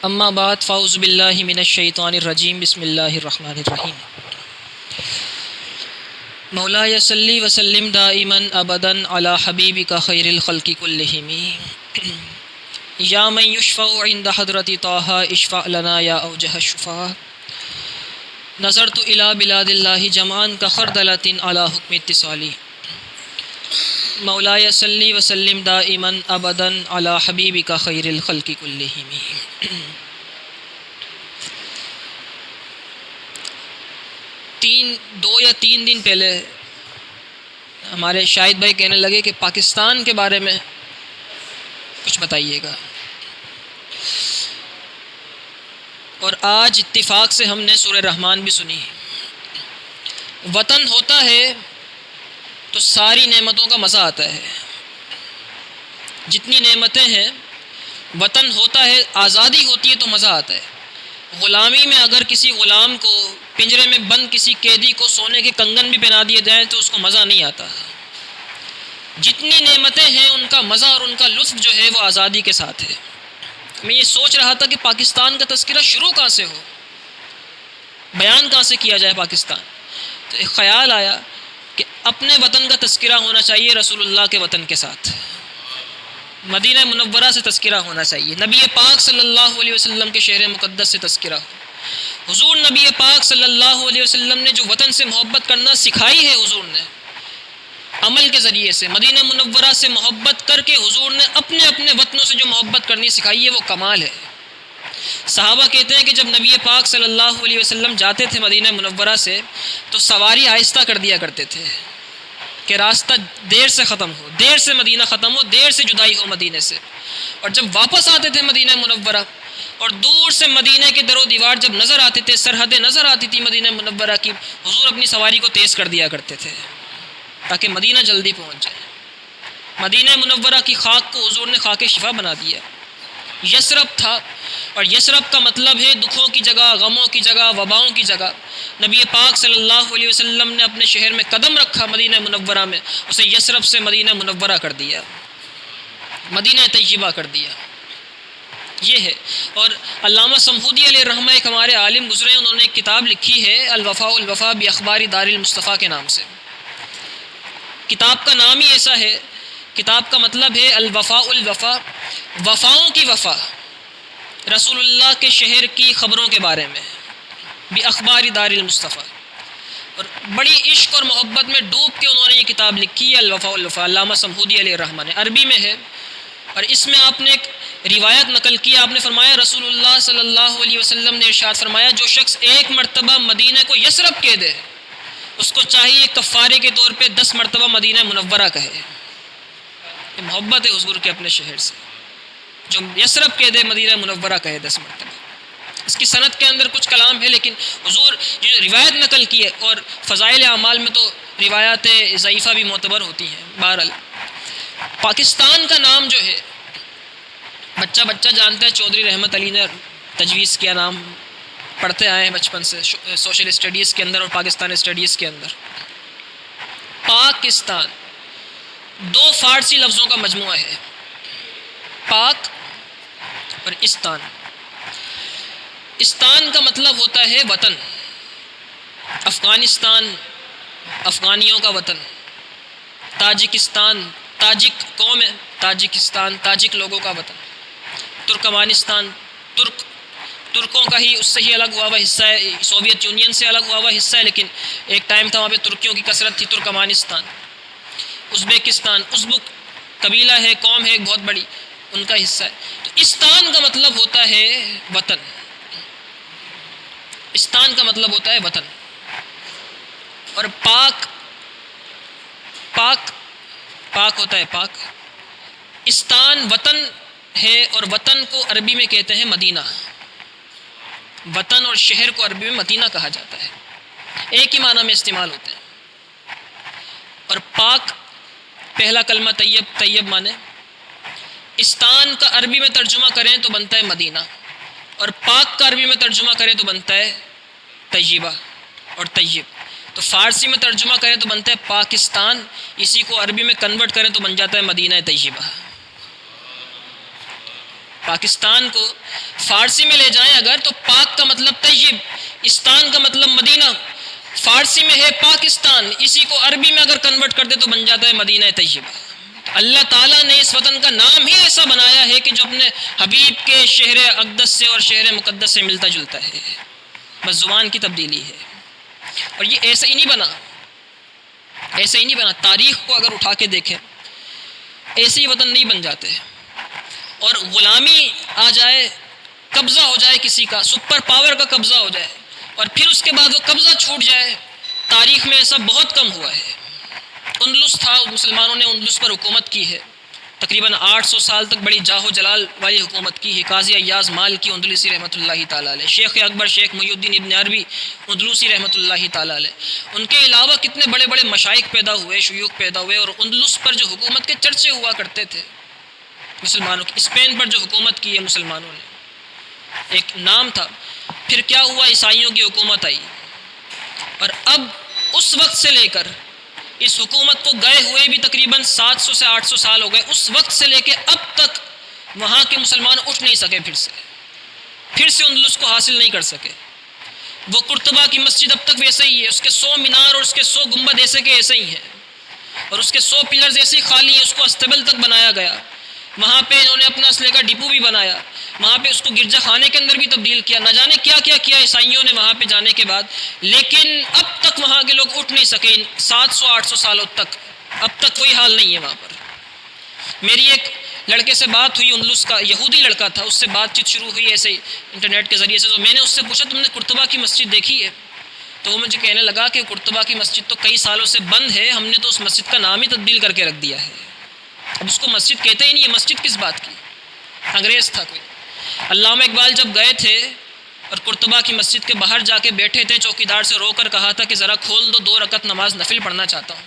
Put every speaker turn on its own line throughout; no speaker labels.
اما بعد فاعوذ باللہ من الشیطان الرجیم بسم اللہ الرحمن الرحیم مولاي صلی وسلم دائما ابدا علی حبیبک خیر الخلق کلہم یا من یشفع عند حضرت طہ اشفع لنا یا اوجہ الشفاء نظرت الی بلاد اللہ جمعا کخردلۃ علی حکم اتصالی مولاي صلی وسلم دائما ابدا علی حبیبک خیر الخلق کلہم۔ دو یا تین دن پہلے ہمارے شاہد بھائی کہنے لگے کہ پاکستان کے بارے میں کچھ بتائیے گا، اور آج اتفاق سے ہم نے سورہ رحمان بھی سنی۔ وطن ہوتا ہے تو ساری نعمتوں کا مزہ آتا ہے، جتنی نعمتیں ہیں وطن ہوتا ہے، آزادی ہوتی ہے تو مزہ آتا ہے۔ غلامی میں اگر کسی غلام کو پنجرے میں بند کسی قیدی کو سونے کے کنگن بھی پہنا دیے جائیں تو اس کو مزہ نہیں آتا۔ جتنی نعمتیں ہیں ان کا مزہ اور ان کا لطف جو ہے وہ آزادی کے ساتھ ہے۔ میں یہ سوچ رہا تھا کہ پاکستان کا تذکرہ شروع کہاں سے ہو، بیان کہاں سے کیا جائے پاکستان، تو ایک خیال آیا کہ اپنے وطن کا تذکرہ ہونا چاہیے رسول اللہ کے وطن کے ساتھ، مدینہ منورہ سے تذکرہ ہونا چاہیے، نبی پاک صلی اللہ علیہ وسلم کے شہر مقدس سے تذکرہ ہو۔ حضور نبی پاک صلی اللہ علیہ وسلم نے جو وطن سے محبت کرنا سکھائی ہے، حضور نے عمل کے ذریعے سے مدینہ منورہ سے محبت کر کے حضور نے اپنے اپنے وطنوں سے جو محبت کرنی سکھائی ہے وہ کمال ہے۔ صحابہ کہتے ہیں کہ جب نبی پاک صلی اللہ علیہ وسلم جاتے تھے مدینہ منورہ سے تو سواری آہستہ کر دیا کرتے تھے کہ راستہ دیر سے ختم ہو، دیر سے مدینہ ختم ہو، دیر سے جدائی ہو مدینہ سے۔ اور جب واپس آتے تھے مدینہ منورہ اور دور سے مدینہ کے در و دیوار جب نظر آتے تھے، سرحدیں نظر آتی تھی مدینہ منورہ کی، حضور اپنی سواری کو تیز کر دیا کرتے تھے تاکہ مدینہ جلدی پہنچ جائے۔ مدینہ منورہ کی خاک کو حضور نے خاک شفا بنا دیا۔ یثرب تھا، اور یثرب کا مطلب ہے دکھوں کی جگہ، غموں کی جگہ، وباؤں کی جگہ۔ نبی پاک صلی اللہ علیہ وسلم نے اپنے شہر میں قدم رکھا مدینہ منورہ میں، اسے یثرب سے مدینہ منورہ کر دیا، مدینہ طیبہ کر دیا۔ یہ ہے۔ اور علامہ سمہودی علیہ الرحمہ ایک ہمارے عالم گزرے ہیں، انہوں نے ایک کتاب لکھی ہے الوفاء الوفا باخبار دار المصطفیٰ کے نام سے۔ کتاب کا نام ہی ایسا ہے، کتاب کا مطلب ہے الوفاء الوفا، وفاؤں کی وفا، رسول اللہ کے شہر کی خبروں کے بارے میں، باخبار دار المصطفیٰ۔ اور بڑی عشق اور محبت میں ڈوب کے انہوں نے یہ کتاب لکھی ہے الوفاء الوفا، علامہ سمہودی علیہ الرحمہ نے، عربی میں ہے۔ اور اس میں آپ نے ایک روایت نقل کی، آپ نے فرمایا رسول اللہ صلی اللہ علیہ وسلم نے ارشاد فرمایا جو شخص ایک مرتبہ مدینہ کو یثرب کہہ دے اس کو چاہیے کفارے کے طور پہ 10 مرتبہ مدینہ منورہ کہے۔ یہ محبت ہے حضور کے اپنے شہر سے، جو یثرب کہہ دے مدینہ منورہ کہے 10 مرتبہ۔ اس کی سند کے اندر کچھ کلام ہے، لیکن حضور جو روایت نقل کی ہے، اور فضائل اعمال میں تو روایات ضعیفہ بھی معتبر ہوتی ہیں۔ بہرحال پاکستان کا نام جو ہے بچہ جانتا ہے، چودھری رحمت علی نے تجویز کیا، نام پڑھتے آئے ہیں بچپن سے سوشل اسٹڈیز کے اندر اور پاکستان اسٹڈیز کے اندر۔ پاکستان 2 فارسی لفظوں کا مجموعہ ہے، پاک اور استان۔ استان کا مطلب ہوتا ہے وطن، افغانستان افغانیوں کا وطن، تاجکستان تاجک قوم ہے، تاجکستان تاجک لوگوں کا وطن، ترکمانستان ترکوں کا ہی اس سے ہی الگ ہوا حصہ ہے، سوویت یونین سے الگ ہوا حصہ ہے، لیکن ایک ٹائم تھا وہاں پہ ترکیوں کی کثرت تھی، ترکمانستان۔ ازبیکستان، ازبک قبیلہ ہے، قوم ہے ایک بہت بڑی، ان کا حصہ ہے۔ تو استان کا مطلب ہوتا ہے وطن، استان کا مطلب ہوتا ہے وطن۔ اور پاک ہوتا ہے پاک، استان وطن ہے، اور وطن کو عربی میں کہتے ہیں مدینہ، وطن اور شہر کو عربی میں مدینہ کہا جاتا ہے، ایک ہی معنی میں استعمال ہوتے ہیں۔ اور پاک پہلا کلمہ طیب مانے، استان کا عربی میں ترجمہ کریں تو بنتا ہے مدینہ، اور پاک کا عربی میں ترجمہ کریں تو بنتا ہے طیبہ اور طیب۔ تو فارسی میں ترجمہ کریں تو بنتا ہے پاکستان، اسی کو عربی میں کنورٹ کریں تو بن جاتا ہے مدینہ طیبہ۔ پاکستان کو فارسی میں لے جائیں اگر تو پاک کا مطلب طیب، استان کا مطلب مدینہ، فارسی میں ہے پاکستان، اسی کو عربی میں اگر کنورٹ کر دے تو بن جاتا ہے مدینہ طیبہ۔ اللہ تعالیٰ نے اس وطن کا نام ہی ایسا بنایا ہے کہ جو اپنے حبیب کے شہر اقدس سے اور شہر مقدس سے ملتا جلتا ہے، بس زبان کی تبدیلی ہے۔ اور یہ ایسا ہی نہیں بنا، ایسا ہی نہیں بنا، تاریخ کو اگر اٹھا کے دیکھیں ایسے ہی وطن نہیں بن جاتے۔ اور غلامی آ جائے، قبضہ ہو جائے کسی کا، سپر پاور کا قبضہ ہو جائے اور پھر اس کے بعد وہ قبضہ چھوٹ جائے، تاریخ میں ایسا بہت کم ہوا ہے۔ اندلس تھا، مسلمانوں نے اندلس پر حکومت کی ہے، تقریباً 800 سال تک بڑی جاہ و جلال والی حکومت کی ہے۔ قاضی ایاز مالکی اندلسی رحمۃ اللہ تعالیٰ علیہ، شیخ اکبر شیخ محی الدین ابن عربی اندلسی رحمۃ اللہ تعالیٰ علیہ، ان کے علاوہ کتنے بڑے بڑے مشائخ پیدا ہوئے، شیوخ پیدا ہوئے، اور اندلس پر جو حکومت کے چرچے ہوا کرتے تھے مسلمانوں کی، اسپین پر جو حکومت کی ہے مسلمانوں نے، ایک نام تھا۔ پھر کیا ہوا، عیسائیوں کی حکومت آئی، اور اب اس وقت سے لے کر اس حکومت کو گئے ہوئے بھی تقریباً 700 سے 800 سال ہو گئے، اس وقت سے لے کے اب تک وہاں کے مسلمان اٹھ نہیں سکے، پھر سے اندلس کو حاصل نہیں کر سکے۔ وہ قرطبہ کی مسجد اب تک ویسے ہی ہے، اس کے 100 مینار اور اس کے 100 گنبد ایسے کے ایسے ہی ہیں، اور اس کے 100 پلرز ایسے ہی خالی ہیں، اس کو استبل تک بنایا گیا۔ وہاں پہ انہوں نے اپنا اسلحے کا ڈپو بھی بنایا، وہاں پہ اس کو گرجا خانے کے اندر بھی تبدیل کیا، نہ جانے کیا کیا کیا عیسائیوں نے وہاں پہ جانے کے بعد، لیکن اب تک وہاں کے لوگ اٹھ نہیں سکے 700-800 سالوں تک، اب تک کوئی حال نہیں ہے وہاں پر۔ میری ایک لڑکے سے بات ہوئی، اندلس کا یہودی لڑکا تھا، اس سے بات چیت شروع ہوئی ایسے ہی انٹرنیٹ کے ذریعے سے، تو میں نے اس سے پوچھا تم نے قرطبہ کی مسجد دیکھی ہے؟ تو وہ مجھے کہنے لگا کہ قرطبہ کی مسجد تو کئی سالوں سے بند ہے، ہم نے تو اس مسجد کا نام ہی تبدیل کر کے رکھ دیا ہے، اب اس کو مسجد کہتے ہی نہیں ہے، مسجد کس بات کی، انگریز تھا کوئی۔ علامہ اقبال جب گئے تھے اور قرطبہ کی مسجد کے باہر جا کے بیٹھے تھے، چوکیدار سے رو کر کہا تھا کہ ذرا کھول دو، 2 رکعت نماز نفل پڑھنا چاہتا ہوں،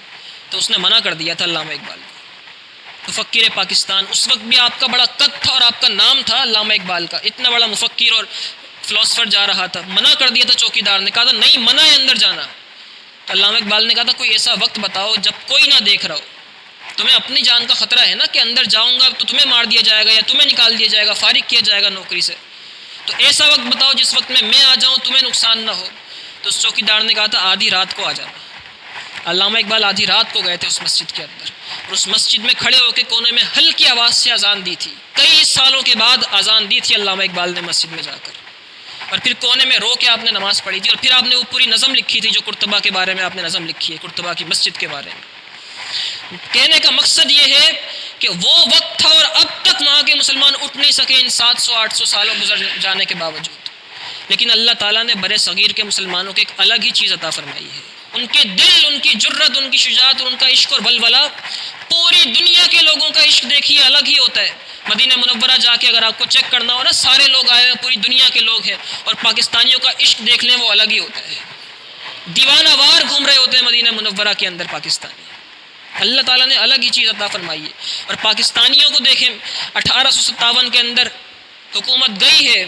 تو اس نے منع کر دیا تھا علامہ اقبال کو۔ مفکر پاکستان، اس وقت بھی آپ کا بڑا قد تھا اور آپ کا نام تھا علامہ اقبال کا، اتنا بڑا مفکر اور فلاسفر جا رہا تھا، منع کر دیا تھا چوکیدار نے، کہا تھا نہیں منع ہے اندر جانا۔ تو علامہ اقبال نے کہا تھا کوئی ایسا وقت بتاؤ جب کوئی نہ دیکھ رہا ہو، تمہیں اپنی جان کا خطرہ ہے نا کہ اندر جاؤں گا تو تمہیں مار دیا جائے گا یا تمہیں نکال دیا جائے گا، فارغ کیا جائے گا نوکری سے، تو ایسا وقت بتاؤ جس وقت میں آ جاؤں تمہیں نقصان نہ ہو۔ تو اس چوکیدار نے کہا تھا آدھی رات کو آ جانا۔ علامہ اقبال آدھی رات کو گئے تھے اس مسجد کے اندر، اور اس مسجد میں کھڑے ہو کے کونے میں ہلکی آواز سے اذان دی تھی، کئی سالوں کے بعد اذان دی تھی علامہ اقبال نے مسجد میں جا کر، اور پھر کونے میں رو کے آپ نے نماز پڑھی تھی، اور پھر آپ نے وہ پوری نظم لکھی تھی جو قرطبہ کے بارے میں آپ نے نظم لکھی ہے، قرطبہ کی مسجد کے بارے میں۔ کہنے کا مقصد یہ ہے کہ وہ وقت تھا اور اب تک وہاں کے مسلمان اٹھ نہیں سکے ان 700-800 سالوں گزر جانے کے باوجود، لیکن اللہ تعالیٰ نے برے صغیر کے مسلمانوں کو ایک الگ ہی چیز عطا فرمائی ہے، ان کے دل، ان کی جرت، ان کی شجاعت اور ان کا عشق اور ولولہ، پوری دنیا کے لوگوں کا عشق دیکھیے الگ ہی ہوتا ہے۔ مدینہ منورہ جا کے اگر آپ کو چیک کرنا ہو نا، سارے لوگ آئے ہیں، پوری دنیا کے لوگ ہیں، اور پاکستانیوں کا عشق دیکھ لیں وہ الگ ہی ہوتا ہے، دیوانہ وار گھوم رہے ہوتے ہیں مدینہ منورہ کے اندر پاکستانی۔ اللہ تعالیٰ نے الگ ہی چیز عطا فرمائی ہے، اور پاکستانیوں کو دیکھیں 1857 کے اندر حکومت گئی ہے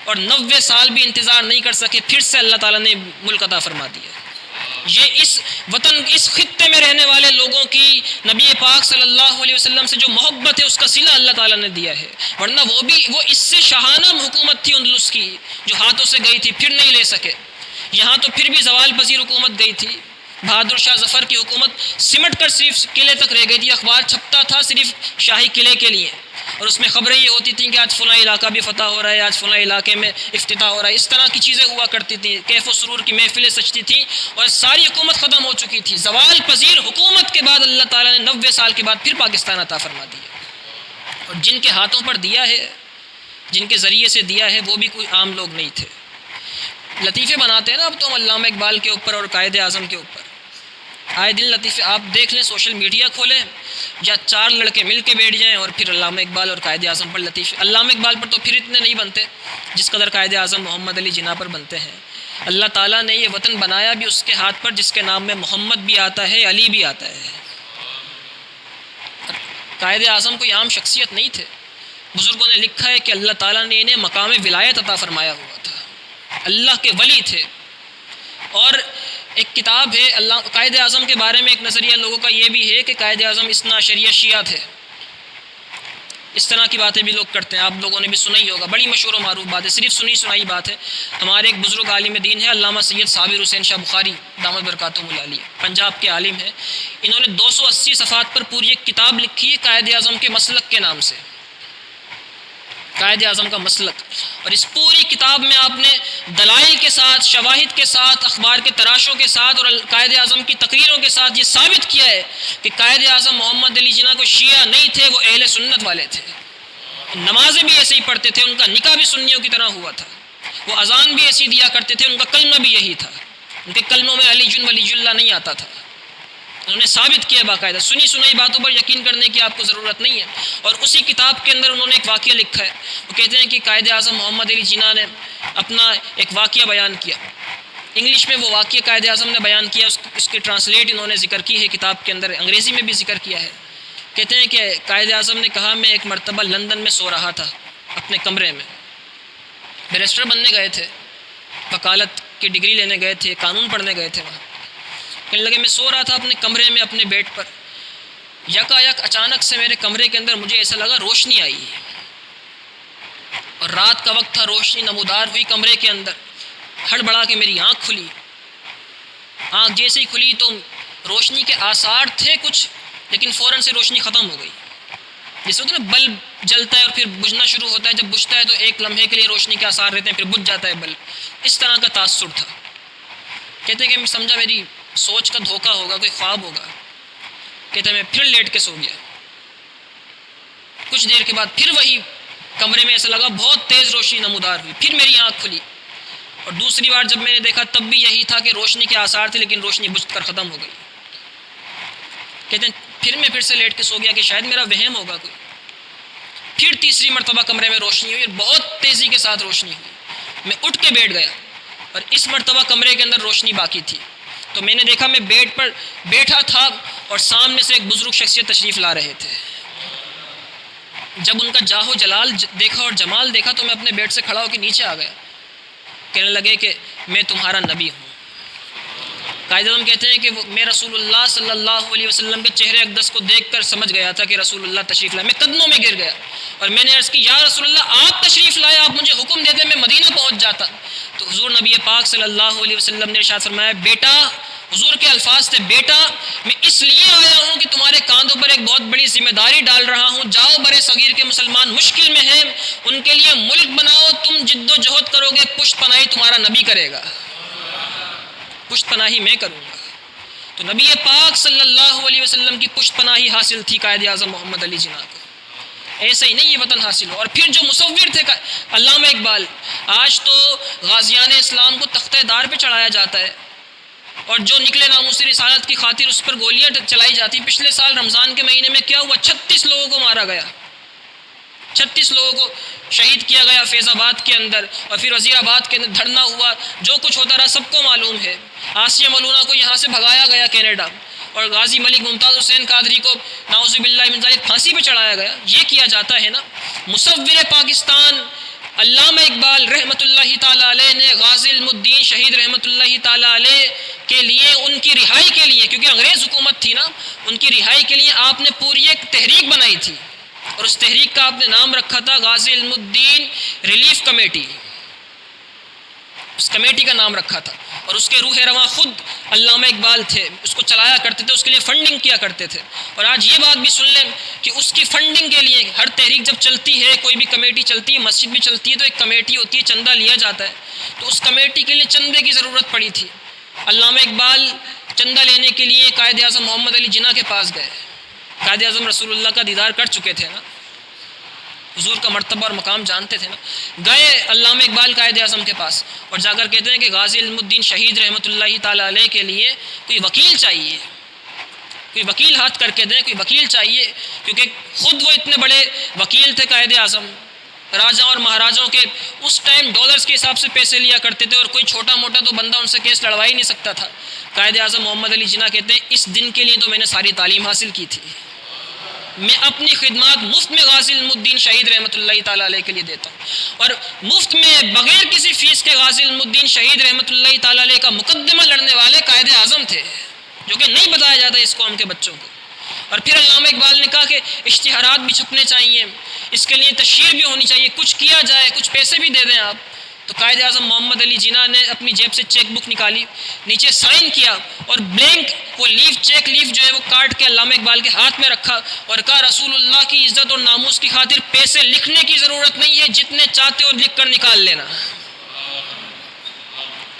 اور 90 سال بھی انتظار نہیں کر سکے، پھر سے اللہ تعالیٰ نے ملک عطا فرما دیا۔ یہ اس وطن، اس خطے میں رہنے والے لوگوں کی نبی پاک صلی اللہ علیہ وسلم سے جو محبت ہے اس کا صلہ اللہ تعالیٰ نے دیا ہے، ورنہ وہ اس سے شاہانہ حکومت تھی اندلس کی جو ہاتھوں سے گئی تھی، پھر نہیں لے سکے۔ یہاں تو پھر بھی زوال پذیر حکومت گئی تھی، بہادر شاہ ظفر کی حکومت سمٹ کر صرف قلعے تک رہ گئی تھی، اخبار چھپتا تھا صرف شاہی قلعے کے لیے، اور اس میں خبریں یہ ہوتی تھیں کہ آج فلاں علاقہ بھی فتح ہو رہا ہے، آج فلاں علاقے میں افتتاح ہو رہا ہے، اس طرح کی چیزیں ہوا کرتی تھیں، کیف و سرور کی محفلیں سجتی تھیں، اور ساری حکومت ختم ہو چکی تھی۔ زوال پذیر حکومت کے بعد اللہ تعالیٰ نے 90 سال کے بعد پھر پاکستان عطا فرما دیا، اور جن کے ہاتھوں پر دیا ہے، جن کے ذریعے سے دیا ہے، وہ بھی کوئی عام لوگ نہیں تھے۔ لطیفے بناتے ہیں نا اب تو ہم علامہ اقبال کے اوپر اور قائد اعظم کے اوپر، آئے دن لطیفے آپ دیکھ لیں، سوشل میڈیا کھولیں یا 4 لڑکے مل کے بیٹھ جائیں اور پھر علامہ اقبال اور قائد اعظم پر لطیفے۔ علامہ اقبال پر تو پھر اتنے نہیں بنتے جس قدر قائد اعظم محمد علی جناح پر بنتے ہیں۔ اللہ تعالیٰ نے یہ وطن بنایا بھی اس کے ہاتھ پر جس کے نام میں محمد بھی آتا ہے، علی بھی آتا ہے۔ قائد اعظم کوئی عام شخصیت نہیں تھے، بزرگوں نے لکھا ہے کہ اللہ تعالیٰ نے انہیں مقام ولایت عطا فرمایا ہوا تھا، اللہ کے ولی تھے۔ اور ایک کتاب ہے قائد اعظم کے بارے میں، ایک نظریہ لوگوں کا یہ بھی ہے کہ قائد اعظم اثنا عشریہ شیعہ تھے، اس طرح کی باتیں بھی لوگ کرتے ہیں، آپ لوگوں نے بھی سنا ہی ہوگا، بڑی مشہور و معروف بات ہے، صرف سنی سنائی بات ہے۔ ہمارے ایک بزرگ عالم دین ہے علامہ سید صابر حسین شاہ بخاری دامت برکاتہم العالیہ، پنجاب کے عالم ہیں، انہوں نے 280 صفحات پر پوری ایک کتاب لکھی ہے قائد اعظم کے مسلک کے نام سے، قائد اعظم کا مسلک۔ اور اس پوری کتاب میں آپ نے دلائل کے ساتھ، شواہد کے ساتھ، اخبار کے تراشوں کے ساتھ اور قائد اعظم کی تقریروں کے ساتھ یہ ثابت کیا ہے کہ قائد اعظم محمد علی جناح کو شیعہ نہیں تھے، وہ اہل سنت والے تھے، نمازیں بھی ایسے ہی پڑھتے تھے، ان کا نکاح بھی سنیوں کی طرح ہوا تھا، وہ اذان بھی ایسی دیا کرتے تھے، ان کا کلمہ بھی یہی تھا، ان کے کلموں میں علی جن ولی اللہ نہیں آتا تھا۔ انہوں نے ثابت کیا باقاعدہ، سنی سنائی باتوں پر یقین کرنے کی آپ کو ضرورت نہیں ہے۔ اور اسی کتاب کے اندر انہوں نے ایک واقعہ لکھا ہے، وہ کہتے ہیں کہ قائد اعظم محمد علی جناح نے اپنا ایک واقعہ بیان کیا، انگلش میں وہ واقعہ قائد اعظم نے بیان کیا، اس کی ٹرانسلیٹ انہوں نے ذکر کی ہے کتاب کے اندر، انگریزی میں بھی ذکر کیا ہے۔ کہتے ہیں کہ قائد اعظم نے کہا میں ایک مرتبہ لندن میں سو رہا تھا اپنے کمرے میں، بیرسٹر بننے گئے تھے، وکالت کی ڈگری لینے گئے تھے، قانون پڑھنے گئے تھے وہاں، کہنے لگے میں سو رہا تھا اپنے کمرے میں اپنے بیڈ پر، یکایک اچانک سے میرے کمرے کے اندر مجھے ایسا لگا روشنی آئی، اور رات کا وقت تھا، روشنی نمودار ہوئی کمرے کے اندر، ہڑبڑا کے میری آنکھ کھلی، آنکھ جیسے ہی کھلی تو روشنی کے آثار تھے کچھ، لیکن فوراً سے روشنی ختم ہو گئی، جیسے ہوتا ہے نا بلب جلتا ہے اور پھر بجھنا شروع ہوتا ہے، جب بجھتا ہے تو ایک لمحے کے لیے روشنی کے آثار رہتے ہیں، پھر بجھ جاتا ہے بلب، اس طرح کا تاثر تھا۔ کہتے ہیں کہ میں سمجھا میری سوچ کا دھوکہ ہوگا، کوئی خواب ہوگا، کہتے ہیں میں پھر لیٹ کے سو گیا، کچھ دیر کے بعد پھر وہی کمرے میں ایسا لگا بہت تیز روشنی نمودار ہوئی، پھر میری آنکھ کھلی، اور دوسری بار جب میں نے دیکھا تب بھی یہی تھا کہ روشنی کے آثار تھے لیکن روشنی بجھ کر ختم ہو گئی۔ کہتے ہیں پھر میں پھر سے لیٹ کے سو گیا کہ شاید میرا وہم ہوگا کوئی، پھر تیسری مرتبہ کمرے میں روشنی ہوئی اور بہت تیزی کے ساتھ روشنی ہوئی، میں اٹھ کے بیٹھ گیا، اور اس مرتبہ کمرے کے اندر روشنی باقی تھی، تو میں نے دیکھا میں بیڈ پر بیٹھا تھا اور سامنے سے ایک بزرگ شخصیت تشریف لا رہے تھے، جب ان کا جاہ و جلال دیکھا اور جمال دیکھا تو میں اپنے بیڈ سے کھڑا ہو کے نیچے آ گیا، کہنے لگے کہ میں تمہارا نبی ہوں۔ قائد اعظم کہتے ہیں کہ میں رسول اللہ صلی اللہ علیہ وسلم کے چہرے اقدس کو دیکھ کر سمجھ گیا تھا کہ رسول اللہ تشریف لائے، میں قدموں میں گر گیا اور میں نے عرض کی یا رسول اللہ آپ تشریف لائے، آپ مجھے حکم دیتے میں مدینہ پہنچ جاتا۔ تو حضور نبی پاک صلی اللہ علیہ وسلم نے ارشاد فرمایا بیٹا، حضور کے الفاظ تھے بیٹا میں اس لیے آیا ہوں کہ تمہارے کاندھوں پر ایک بہت بڑی ذمہ داری ڈال رہا ہوں، جاؤ برے صغیر کے مسلمان مشکل میں ہیں، ان کے لیے ملک بناؤ، تم جد و جہد کرو گے، پشت پناہی تمہارا نبی کرے گا، پشت پناہی میں کروں گا۔ تو نبی پاک صلی اللہ علیہ وسلم کی پشت پناہی حاصل تھی قائد اعظم محمد علی جناح کو، ایسے ہی نہیں یہ وطن حاصل ہو۔ اور پھر جو مصور تھے علامہ اقبال، آج تو غازیان اسلام کو تختہ دار پہ چڑھایا جاتا ہے اور جو نکلے ناموس رسالت کی خاطر اس پر گولیاں چلائی جاتی۔ پچھلے سال رمضان کے مہینے میں کیا ہوا، 36 لوگوں کو مارا گیا، 36 لوگوں کو شہید کیا گیا فیض آباد کے اندر، اور پھر وزیر آباد کے اندر دھرنا ہوا، جو کچھ ہوتا رہا سب کو معلوم ہے۔ آسیہ ملونہ کو یہاں سے بھگایا گیا کینیڈا، اور غازی ملک ممتاز حسین قادری کو نعوذ باللہ من ذالک پھانسی پہ چڑھایا گیا۔ یہ کیا جاتا ہے نا۔ مصور پاکستان علامہ اقبال رحمۃ اللہ تعالی علیہ نے غازی علم الدین شہید رحمۃ اللہ تعالی علیہ کے لیے، ان کی رہائی کے لیے، کیونکہ انگریز حکومت تھی نا، ان کی رہائی کے لیے آپ نے پوری ایک تحریک بنائی تھی، اور اس تحریک کا آپ نے نام رکھا تھا غازی علم الدین ریلیف کمیٹی، اس کمیٹی کا نام رکھا تھا، اور اس کے روح رواں خود علامہ اقبال تھے، اس کو چلایا کرتے تھے، اس کے لیے فنڈنگ کیا کرتے تھے۔ اور آج یہ بات بھی سن لیں کہ اس کی فنڈنگ کے لیے ہر تحریک جب چلتی ہے، کوئی بھی کمیٹی چلتی ہے، مسجد بھی چلتی ہے، تو ایک کمیٹی ہوتی ہے، چندہ لیا جاتا ہے، تو اس کمیٹی کے لیے چندے کی ضرورت پڑی تھی۔ علامہ اقبال چندہ لینے کے لیے قائد اعظم محمد علی جناح کے پاس گئے، قائد اعظم رسول اللہ کا دیدار کر چکے تھے نا، حضور کا مرتبہ اور مقام جانتے تھے نا، گئے علامہ اقبال قائد اعظم کے پاس اور جا کر کہتے ہیں کہ غازی علم الدین شہید رحمۃ اللہ تعالی علیہ کے لیے کوئی وکیل چاہیے، کوئی وکیل ہاتھ کر کے دیں، کوئی وکیل چاہیے، کیونکہ خود وہ اتنے بڑے وکیل تھے قائد اعظم، راجہ اور مہاراجوں کے اس ٹائم ڈالرز کے حساب سے پیسے لیا کرتے تھے، اور کوئی چھوٹا موٹا تو بندہ ان سے کیس لڑوا ہی نہیں سکتا تھا۔ قائد اعظم محمد علی جناح کہتے ہیں اس دن کے لیے تو میں نے ساری تعلیم حاصل کی تھی، میں اپنی خدمات مفت میں غازی علم الدین شہید رحمۃ اللہ تعالی علیہ کے لیے دیتا ہوں، اور مفت میں بغیر کسی فیس کے غازی علم الدین شہید رحمۃ اللہ تعالی علیہ کا مقدمہ لڑنے والے قائد اعظم تھے، جو کہ نہیں بتایا جاتا اس قوم کے بچوں کو۔ اور پھر علامہ اقبال نے کہا کہ اشتہارات بھی چھپنے چاہیے، اس کے لیے تشہیر بھی ہونی چاہیے، کچھ کیا جائے، کچھ پیسے بھی دے دیں آپ۔ تو قائد اعظم محمد علی جناح نے اپنی جیب سے چیک بک نکالی، نیچے سائن کیا اور بلینک وہ لیف، چیک لیف جو ہے وہ کاٹ کے علامہ اقبال کے ہاتھ میں رکھا اور کہا رسول اللہ کی عزت اور ناموس کی خاطر پیسے لکھنے کی ضرورت نہیں ہے، جتنے چاہتے ہو لکھ کر نکال لینا۔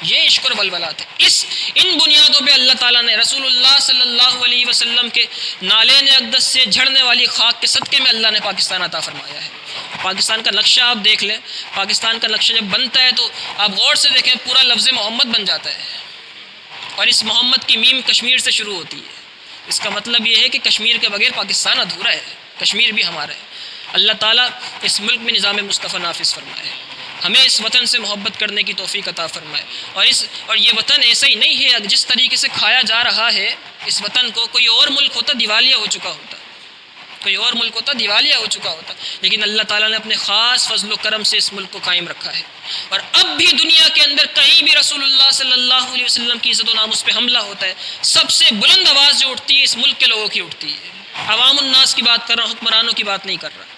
یہ عشق اور ولولات ہے۔ ان بنیادوں پہ اللہ تعالیٰ نے رسول اللہ صلی اللہ علیہ وسلم کے نالین اقدس سے جھڑنے والی خاک کے صدقے میں اللہ نے پاکستان عطا فرمایا ہے۔ پاکستان کا نقشہ آپ دیکھ لیں، پاکستان کا نقشہ جب بنتا ہے تو آپ غور سے دیکھیں، پورا لفظ محمد بن جاتا ہے اور اس محمد کی میم کشمیر سے شروع ہوتی ہے۔ اس کا مطلب یہ ہے کہ کشمیر کے بغیر پاکستان ادھورا ہے، کشمیر بھی ہمارا ہے۔ اللہ تعالیٰ اس ملک میں نظام مصطفیٰ نافذ فرمائے، ہمیں اس وطن سے محبت کرنے کی توفیق عطا فرمائے، اور یہ وطن ایسا ہی نہیں ہے جس طریقے سے کھایا جا رہا ہے۔ اس وطن کو کوئی اور ملک ہوتا دیوالیہ ہو چکا ہوتا، کوئی اور ملک ہوتا دیوالیہ ہو چکا ہوتا، لیکن اللہ تعالیٰ نے اپنے خاص فضل و کرم سے اس ملک کو قائم رکھا ہے۔ اور اب بھی دنیا کے اندر کہیں بھی رسول اللہ صلی اللہ علیہ وسلم کی عزت و ناموس پہ حملہ ہوتا ہے، سب سے بلند آواز جو اٹھتی ہے اس ملک کے لوگوں کی اٹھتی ہے۔ عوام الناس کی بات کر رہا ہوں، حکمرانوں کی بات نہیں کر رہا۔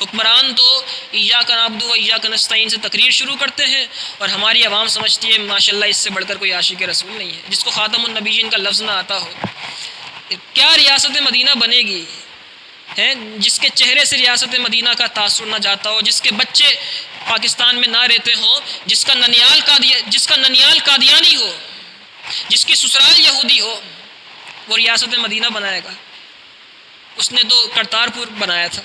حکمران تو ایاک نعبد و ایاک نستعین سے تقریر شروع کرتے ہیں اور ہماری عوام سمجھتی ہے ماشاءاللہ اس سے بڑھ کر کوئی عاشق رسول نہیں ہے، جس کو خاتم النبیین کا لفظ نہ آتا ہو۔ کیا ریاست مدینہ بنے گی ہے جس کے چہرے سے ریاست مدینہ کا تاثر نہ جاتا ہو، جس کے بچے پاکستان میں نہ رہتے ہوں، جس کا ننیال قادیانی ہو، جس کی سسرال یہودی ہو، وہ ریاست مدینہ بنائے گا؟ اس نے تو کرتارپور بنایا تھا،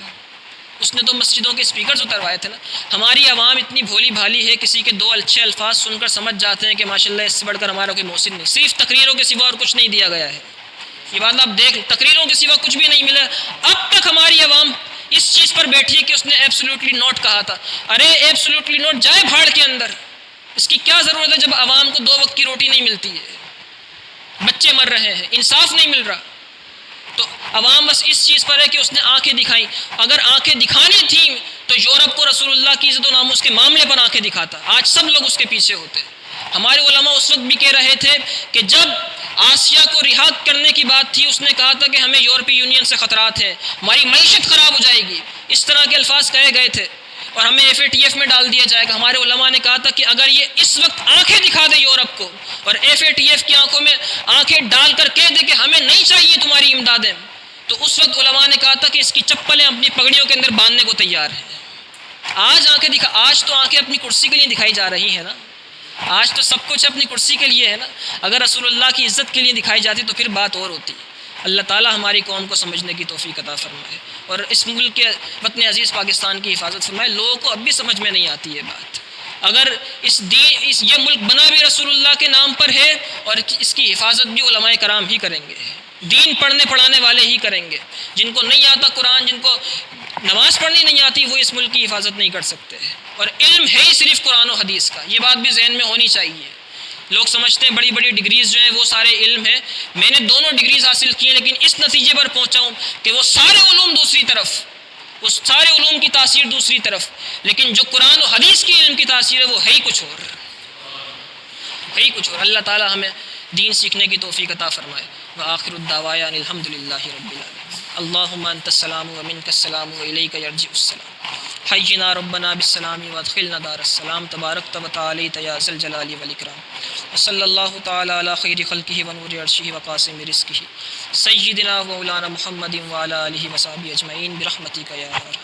اس نے تو مسجدوں کے اسپیکرز اتروائے تھے نا۔ ہماری عوام اتنی بھولی بھالی ہے، کسی کے دو اچھے الفاظ سن کر سمجھ جاتے ہیں کہ ماشاءاللہ اس سے بڑھ کر ہمارا کوئی محسن نہیں، صرف تقریروں کے سوا اور کچھ نہیں دیا گیا ہے۔ یہ بات آپ دیکھ، تقریروں کے سوا کچھ بھی نہیں ملا۔ اب تک ہماری عوام اس چیز پر بیٹھی ہے کہ اس نے ایبسلیوٹلی نوٹ کہا تھا۔ ارے ایبسلیوٹلی نوٹ جائے بھاڑ کے اندر، اس کی کیا ضرورت ہے جب عوام کو 2 وقت کی روٹی نہیں ملتی ہے، بچے مر رہے ہیں، انصاف نہیں مل رہا۔ تو عوام بس اس چیز پر ہے کہ اس نے آنکھیں دکھائیں۔ اگر آنکھیں دکھانی تھیں تو یورپ کو رسول اللہ کی عزت و ناموس کے معاملے پر آنکھیں دکھاتا، آج سب لوگ اس کے پیچھے ہوتے۔ ہمارے علماء اس وقت بھی کہہ رہے تھے کہ جب آسیہ کو رہا کرنے کی بات تھی، اس نے کہا تھا کہ ہمیں یورپی یونین سے خطرات ہیں، ہماری معیشت خراب ہو جائے گی، اس طرح کے الفاظ کہے گئے تھے اور ہمیں FATF میں ڈال دیا جائے گا۔ ہمارے علماء نے کہا تھا کہ اگر یہ اس وقت آنکھیں دکھا دے یورپ کو اور FATF کی آنکھوں میں آنکھیں ڈال کر کہہ دے کہ ہمیں نہیں چاہیے تمہاری امدادیں، تو اس وقت علماء نے کہا تھا کہ اس کی چپلیں اپنی پگڑیوں کے اندر باندھنے کو تیار ہیں۔ آج تو آنکھیں اپنی کرسی کے لیے دکھائی جا رہی ہیں نا، آج تو سب کچھ اپنی کرسی کے لیے ہے نا۔ اگر رسول اللہ کی عزت کے لیے دکھائی جاتی تو پھر بات اور ہوتی۔ اللہ تعالیٰ ہماری قوم کو سمجھنے کی توفیق عطا فرمائے اور اس ملک کے وطن عزیز پاکستان کی حفاظت فرمائے۔ لوگوں کو اب بھی سمجھ میں نہیں آتی ہے بات۔ اگر یہ ملک بنا بھی رسول اللہ کے نام پر ہے اور اس کی حفاظت بھی علماء کرام ہی کریں گے، دین پڑھنے پڑھانے والے ہی کریں گے۔ جن کو نہیں آتا قرآن، جن کو نماز پڑھنی نہیں آتی، وہ اس ملک کی حفاظت نہیں کر سکتے۔ اور علم ہے ہی صرف قرآن و حدیث کا، یہ بات بھی ذہن میں ہونی چاہیے۔ لوگ سمجھتے ہیں بڑی بڑی ڈگریز جو ہیں وہ سارے علم ہیں۔ میں نے دونوں ڈگریز حاصل کی ہیں، لیکن اس نتیجے پر پہنچا ہوں کہ وہ سارے علوم دوسری طرف، وہ سارے علوم کی تاثیر دوسری طرف، لیکن جو قرآن و حدیث کی علم کی تاثیر ہے وہ ہے ہی کچھ اور، ہے ہی کچھ اور۔ اللہ تعالی ہمیں دین سیکھنے کی توفیق عطا فرمائے۔ وآخر الدعوانا الحمدللہ رب العالمین۔ اللہم انت السلام ومنک السلام والیک یرجع السلام۔ حینا ربنا بالسلام وادخلنا دار السلام، تبارکت و تعالیت یا ذی الجلال والاکرام۔ وصلی اللہ تعالی علی خیر خلقہ ونور عرشہ وقاسم رزقہ سیدنا و مولانا محمد وعلی آلہ وصحبہ اجمعین برحمتک یا ارحم۔